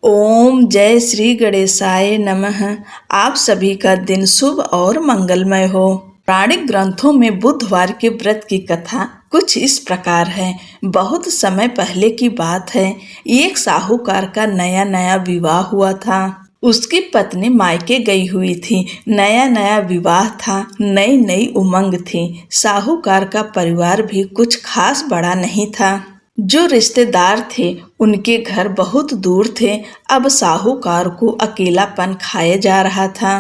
ओम जय श्री गणेशाय नमः। आप सभी का दिन शुभ और मंगलमय हो। पौराणिक ग्रंथों में बुधवार के व्रत की कथा कुछ इस प्रकार है। बहुत समय पहले की बात है। एक साहूकार का नया नया विवाह हुआ था। उसकी पत्नी मायके गई हुई थी। नया नया विवाह था, नई नई उमंग थी। साहूकार का परिवार भी कुछ खास बड़ा नहीं था। जो रिश्तेदार थे उनके घर बहुत दूर थे। अब साहूकार को अकेलापन खाए जा रहा था।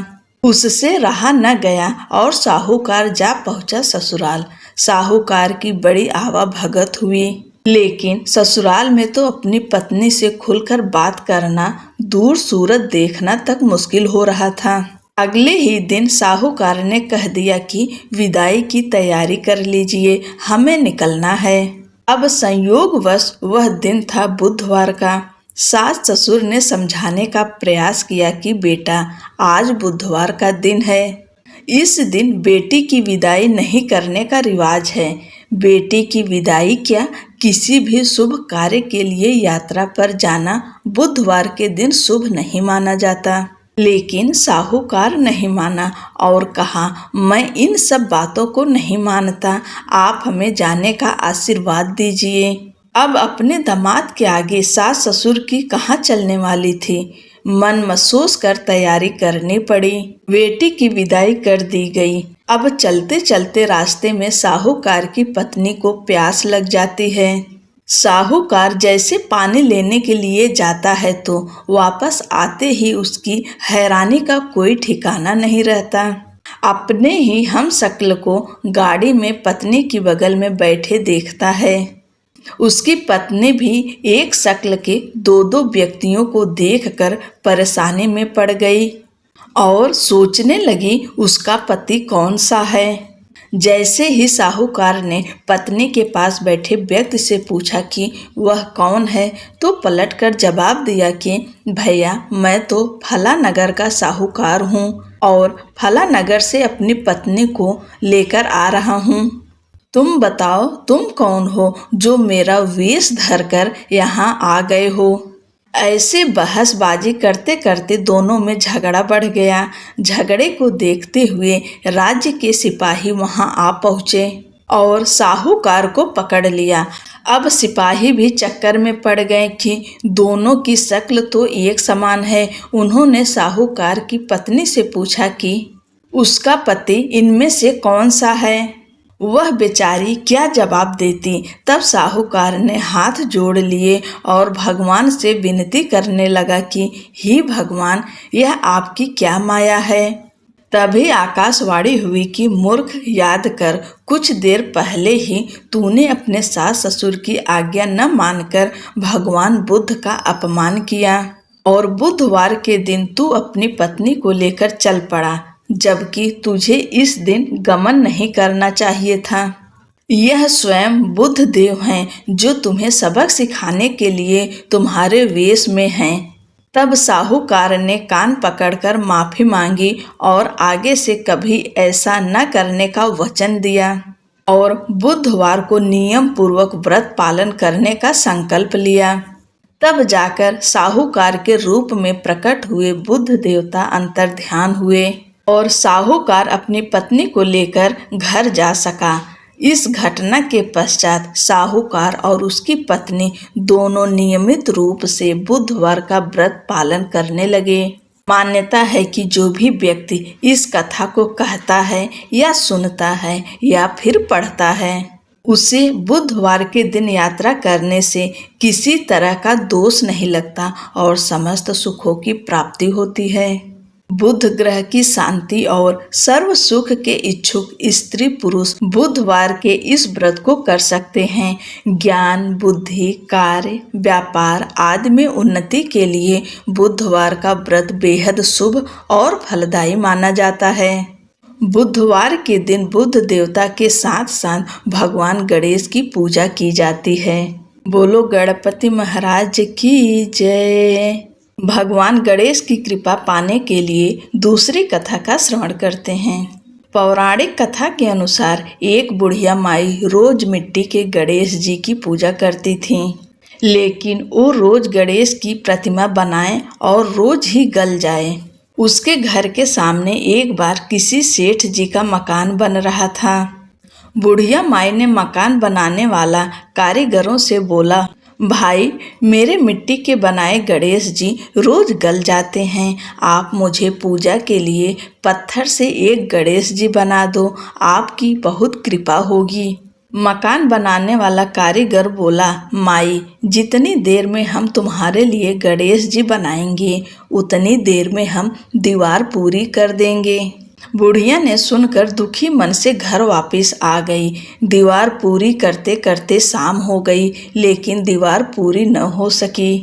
उससे रहा न गया और साहूकार जा पहुंचा ससुराल। साहूकार की बड़ी आवा भगत हुई, लेकिन ससुराल में तो अपनी पत्नी से खुलकर बात करना, दूर सूरत देखना तक मुश्किल हो रहा था। अगले ही दिन साहूकार ने कह दिया कि विदाई की तैयारी कर लीजिए, हमें निकलना है। अब संयोगवश वह दिन था बुधवार का। सास ससुर ने समझाने का प्रयास किया कि बेटा, आज बुधवार का दिन है। इस दिन बेटी की विदाई नहीं करने का रिवाज है। बेटी की विदाई क्या, किसी भी शुभ कार्य के लिए यात्रा पर जाना बुधवार के दिन शुभ नहीं माना जाता। लेकिन साहूकार नहीं माना और कहा, मैं इन सब बातों को नहीं मानता, आप हमें जाने का आशीर्वाद दीजिए। अब अपने दामाद के आगे सास ससुर की कहाँ चलने वाली थी। मन महसूस कर तैयारी करनी पड़ी। बेटी की विदाई कर दी गई। अब चलते चलते रास्ते में साहूकार की पत्नी को प्यास लग जाती है। साहूकार जैसे पानी लेने के लिए जाता है तो वापस आते ही उसकी हैरानी का कोई ठिकाना नहीं रहता। अपने ही हमशक्ल को गाड़ी में पत्नी की बगल में बैठे देखता है। उसकी पत्नी भी एक शक्ल के दो दो व्यक्तियों को देखकर परेशानी में पड़ गई और सोचने लगी उसका पति कौन सा है। जैसे ही साहूकार ने पत्नी के पास बैठे व्यक्ति से पूछा कि वह कौन है, तो पलटकर जवाब दिया कि भैया, मैं तो फला नगर का साहूकार हूँ और फला नगर से अपनी पत्नी को लेकर आ रहा हूँ। तुम बताओ, तुम कौन हो जो मेरा वेश धरकर यहाँ आ गए हो। ऐसे बहसबाजी करते करते दोनों में झगड़ा बढ़ गया। झगड़े को देखते हुए राज्य के सिपाही वहां आ पहुंचे और साहूकार को पकड़ लिया। अब सिपाही भी चक्कर में पड़ गए कि दोनों की शक्ल तो एक समान है। उन्होंने साहूकार की पत्नी से पूछा कि उसका पति इनमें से कौन सा है। वह बेचारी क्या जवाब देती। तब साहूकार ने हाथ जोड़ लिए और भगवान से विनती करने लगा कि हे भगवान, यह आपकी क्या माया है। तभी आकाशवाणी हुई कि मूर्ख, याद कर, कुछ देर पहले ही तूने अपने सास ससुर की आज्ञा न मानकर भगवान बुद्ध का अपमान किया और बुधवार के दिन तू अपनी पत्नी को लेकर चल पड़ा, जबकि तुझे इस दिन गमन नहीं करना चाहिए था। यह स्वयं बुद्ध देव हैं जो तुम्हें सबक सिखाने के लिए तुम्हारे वेश में हैं। तब साहूकार ने कान पकड़कर माफी मांगी और आगे से कभी ऐसा न करने का वचन दिया और बुधवार को नियम पूर्वक व्रत पालन करने का संकल्प लिया। तब जाकर साहूकार के रूप में प्रकट हुए बुद्ध देवता अंतर्ध्यान हुए और साहूकार अपनी पत्नी को लेकर घर जा सका। इस घटना के पश्चात साहूकार और उसकी पत्नी दोनों नियमित रूप से बुधवार का व्रत पालन करने लगे। मान्यता है कि जो भी व्यक्ति इस कथा को कहता है या सुनता है या फिर पढ़ता है, उसे बुधवार के दिन यात्रा करने से किसी तरह का दोष नहीं लगता और समस्त सुखों की प्राप्ति होती है। बुध ग्रह की शांति और सर्व सुख के इच्छुक स्त्री पुरुष बुधवार के इस व्रत को कर सकते हैं। ज्ञान, बुद्धि, कार्य, व्यापार आदि में उन्नति के लिए बुधवार का व्रत बेहद शुभ और फलदायी माना जाता है। बुधवार के दिन बुद्ध देवता के साथ साथ भगवान गणेश की पूजा की जाती है। बोलो गणपति महाराज की जय। भगवान गणेश की कृपा पाने के लिए दूसरी कथा का श्रवण करते हैं। पौराणिक कथा के अनुसार एक बुढ़िया माई रोज मिट्टी के गणेश जी की पूजा करती थी। लेकिन वो रोज गणेश की प्रतिमा बनाए और रोज ही गल जाए। उसके घर के सामने एक बार किसी सेठ जी का मकान बन रहा था। बुढ़िया माई ने मकान बनाने वाला कारीगरों से बोला, भाई, मेरे मिट्टी के बनाए गणेश जी रोज गल जाते हैं। आप मुझे पूजा के लिए पत्थर से एक गणेश जी बना दो, आपकी बहुत कृपा होगी। मकान बनाने वाला कारीगर बोला, माई, जितनी देर में हम तुम्हारे लिए गणेश जी बनाएंगे उतनी देर में हम दीवार पूरी कर देंगे। बुढ़िया ने सुनकर दुखी मन से घर वापस आ गई। दीवार पूरी करते करते शाम हो गई, लेकिन दीवार पूरी न हो सकी।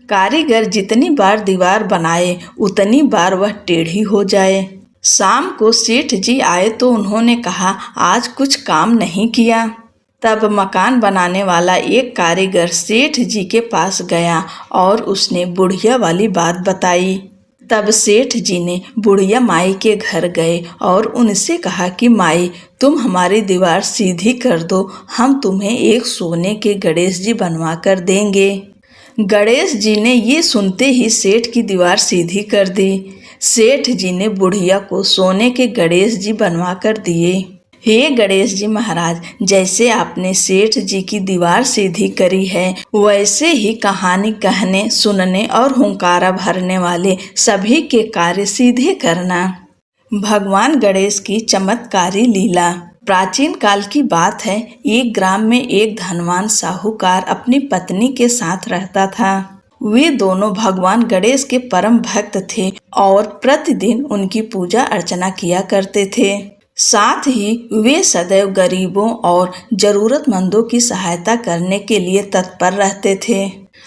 कारीगर जितनी बार दीवार बनाए उतनी बार वह टेढ़ी हो जाए। शाम को सेठ जी आए तो उन्होंने कहा, आज कुछ काम नहीं किया। तब मकान बनाने वाला एक कारीगर सेठ जी के पास गया और उसने बुढ़िया वाली बात बताई। तब सेठ जी ने बुढ़िया माई के घर गए और उनसे कहा कि माई, तुम हमारी दीवार सीधी कर दो, हम तुम्हें एक सोने के गणेश जी बनवा कर देंगे। गणेश जी ने ये सुनते ही सेठ की दीवार सीधी कर दी। सेठ जी ने बुढ़िया को सोने के गणेश जी बनवा कर दिए। हे गणेश जी महाराज, जैसे आपने सेठ जी की दीवार सीधी करी है, वैसे ही कहानी कहने, सुनने और हुंकारा भरने वाले सभी के कार्य सीधे करना। भगवान गणेश की चमत्कारी लीला। प्राचीन काल की बात है, एक ग्राम में एक धनवान साहूकार अपनी पत्नी के साथ रहता था। वे दोनों भगवान गणेश के परम भक्त थे और प्रतिदिन उनकी पूजा अर्चना किया करते थे। साथ ही वे सदैव गरीबों और जरूरतमंदों की सहायता करने के लिए तत्पर रहते थे।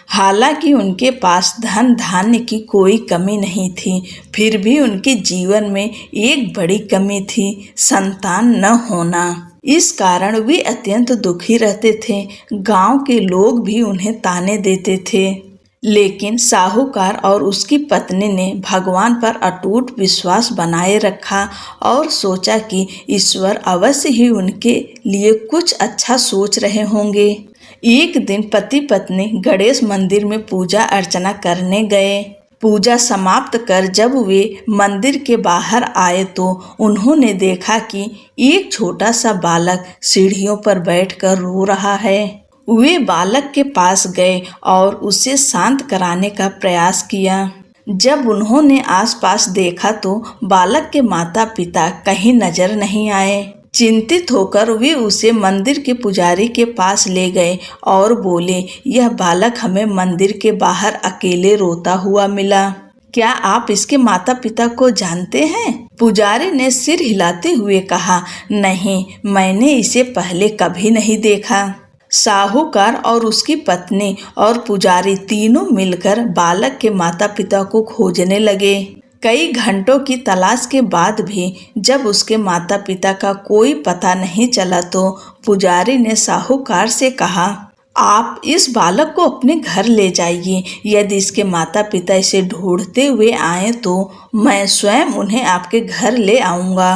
हालांकि उनके पास धन धान्य की कोई कमी नहीं थी, फिर भी उनके जीवन में एक बड़ी कमी थी, संतान न होना। इस कारण वे अत्यंत दुखी रहते थे। गांव के लोग भी उन्हें ताने देते थे। लेकिन साहूकार और उसकी पत्नी ने भगवान पर अटूट विश्वास बनाए रखा और सोचा कि ईश्वर अवश्य ही उनके लिए कुछ अच्छा सोच रहे होंगे। एक दिन पति पत्नी गणेश मंदिर में पूजा अर्चना करने गए। पूजा समाप्त कर जब वे मंदिर के बाहर आए तो उन्होंने देखा कि एक छोटा सा बालक सीढ़ियों पर बैठकर रो रहा है। वे बालक के पास गए और उसे शांत कराने का प्रयास किया। जब उन्होंने आसपास देखा तो बालक के माता पिता कहीं नजर नहीं आए। चिंतित होकर वे उसे मंदिर के पुजारी के पास ले गए और बोले, यह बालक हमें मंदिर के बाहर अकेले रोता हुआ मिला। क्या आप इसके माता पिता को जानते हैं? पुजारी ने सिर हिलाते हुए कहा, नहीं, मैंने इसे पहले कभी नहीं देखा। साहूकार और उसकी पत्नी और पुजारी तीनों मिलकर बालक के माता पिता को खोजने लगे। कई घंटों की तलाश के बाद भी जब उसके माता पिता का कोई पता नहीं चला तो पुजारी ने साहूकार से कहा, आप इस बालक को अपने घर ले जाइए। यदि इसके माता पिता इसे ढूंढते हुए आए तो मैं स्वयं उन्हें आपके घर ले आऊँगा।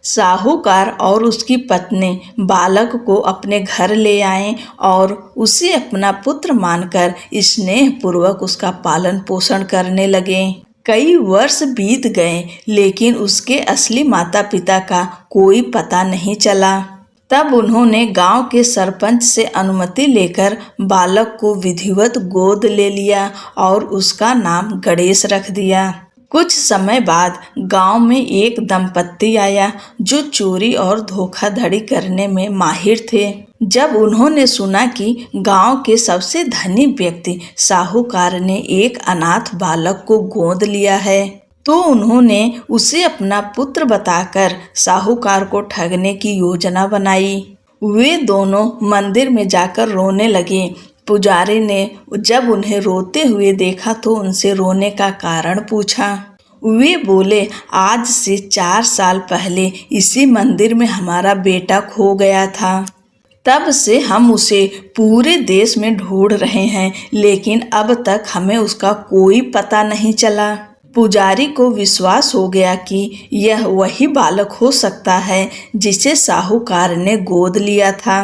साहूकार और उसकी पत्नी बालक को अपने घर ले आए और उसे अपना पुत्र मानकर स्नेहपूर्वक उसका पालन पोषण करने लगे। कई वर्ष बीत गए, लेकिन उसके असली माता पिता का कोई पता नहीं चला। तब उन्होंने गांव के सरपंच से अनुमति लेकर बालक को विधिवत गोद ले लिया और उसका नाम गणेश रख दिया। कुछ समय बाद गांव में एक दंपत्ति आया जो चोरी और धोखाधड़ी करने में माहिर थे। जब उन्होंने सुना कि गांव के सबसे धनी व्यक्ति साहूकार ने एक अनाथ बालक को गोद लिया है, तो उन्होंने उसे अपना पुत्र बताकर साहूकार को ठगने की योजना बनाई। वे दोनों मंदिर में जाकर रोने लगे। पुजारी ने जब उन्हें रोते हुए देखा तो उनसे रोने का कारण पूछा। वे बोले, आज से 4 साल पहले इसी मंदिर में हमारा बेटा खो गया था। तब से हम उसे पूरे देश में ढूंढ रहे हैं, लेकिन अब तक हमें उसका कोई पता नहीं चला। पुजारी को विश्वास हो गया कि यह वही बालक हो सकता है जिसे साहूकार ने गोद लिया था।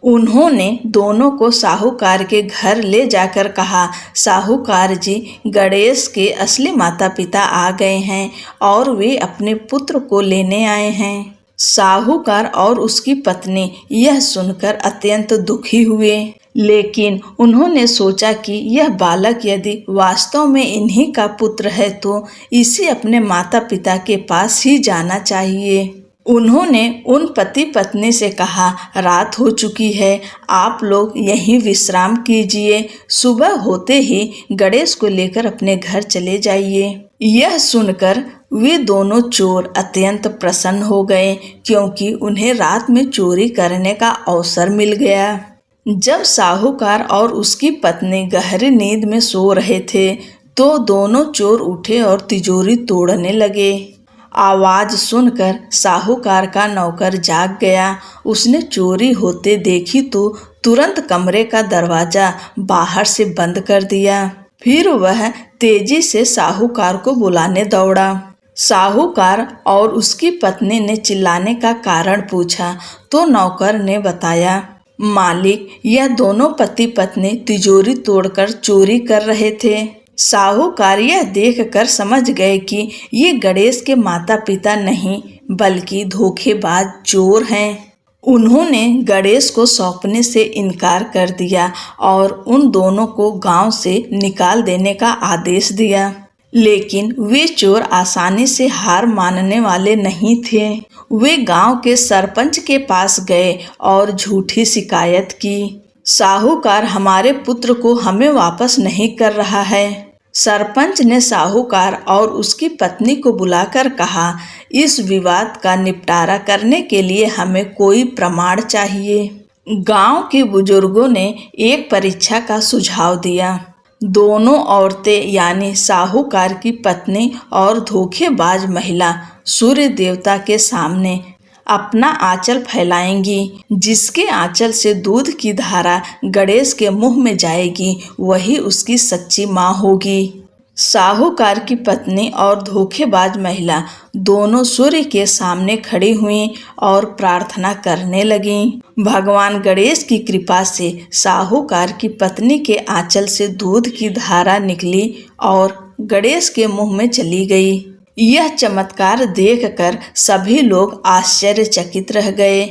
उन्होंने दोनों को साहूकार के घर ले जाकर कहा, साहूकार जी, गणेश के असली माता पिता आ गए हैं और वे अपने पुत्र को लेने आए हैं। साहूकार और उसकी पत्नी यह सुनकर अत्यंत दुखी हुए, लेकिन उन्होंने सोचा कि यह बालक यदि वास्तव में इन्हीं का पुत्र है तो इसे अपने माता पिता के पास ही जाना चाहिए। उन्होंने उन पति पत्नी से कहा, रात हो चुकी है, आप लोग यहीं विश्राम कीजिए, सुबह होते ही गणेश को लेकर अपने घर चले जाइए। यह सुनकर वे दोनों चोर अत्यंत प्रसन्न हो गए, क्योंकि उन्हें रात में चोरी करने का अवसर मिल गया। जब साहूकार और उसकी पत्नी गहरी नींद में सो रहे थे तो दोनों चोर उठे और तिजोरी तोड़ने लगे। आवाज सुनकर साहूकार का नौकर जाग गया। उसने चोरी होते देखी तो तुरंत कमरे का दरवाजा बाहर से बंद कर दिया। फिर वह तेजी से साहूकार को बुलाने दौड़ा। साहूकार और उसकी पत्नी ने चिल्लाने का कारण पूछा तो नौकर ने बताया, मालिक, यह दोनों पति पत्नी तिजोरी तोड़कर चोरी कर रहे थे। साहूकार यह देखकर समझ गए कि ये गणेश के माता पिता नहीं बल्कि धोखेबाज चोर हैं। उन्होंने गणेश को सौंपने से इनकार कर दिया और उन दोनों को गांव से निकाल देने का आदेश दिया। लेकिन वे चोर आसानी से हार मानने वाले नहीं थे। वे गांव के सरपंच के पास गए और झूठी शिकायत की। साहूकार हमारे पुत्र को हमें वापस नहीं कर रहा है। सरपंच ने साहूकार और उसकी पत्नी को बुलाकर कहा, इस विवाद का निपटारा करने के लिए हमें कोई प्रमाण चाहिए। गांव के बुजुर्गों ने एक परीक्षा का सुझाव दिया। दोनों औरतें यानी साहूकार की पत्नी और धोखेबाज महिला सूर्य देवता के सामने अपना आंचल फैलाएंगी। जिसके आंचल से दूध की धारा गणेश के मुंह में जाएगी वही उसकी सच्ची माँ होगी। साहूकार की पत्नी और धोखेबाज महिला दोनों सूर्य के सामने खड़ी हुई और प्रार्थना करने लगीं। भगवान गणेश की कृपा से साहूकार की पत्नी के आंचल से दूध की धारा निकली और गणेश के मुंह में चली गई। यह चमत्कार देखकर सभी लोग आश्चर्यचकित रह गए।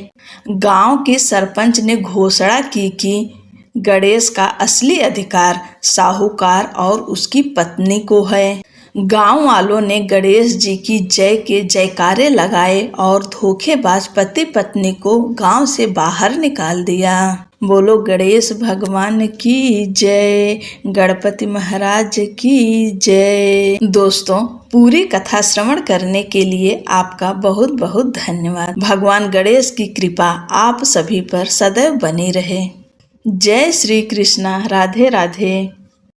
गांव के सरपंच ने घोषणा की कि गणेश का असली अधिकार साहूकार और उसकी पत्नी को है। गांव वालों ने गणेश जी की जय के जयकारे लगाए और धोखेबाज पति पत्नी को गांव से बाहर निकाल दिया। बोलो गणेश भगवान की जय, गणपति महाराज की जय। दोस्तों, पूरी कथा श्रवण करने के लिए आपका बहुत बहुत धन्यवाद। भगवान गणेश की कृपा आप सभी पर सदैव बनी रहे। जय श्री कृष्णा। राधे राधे।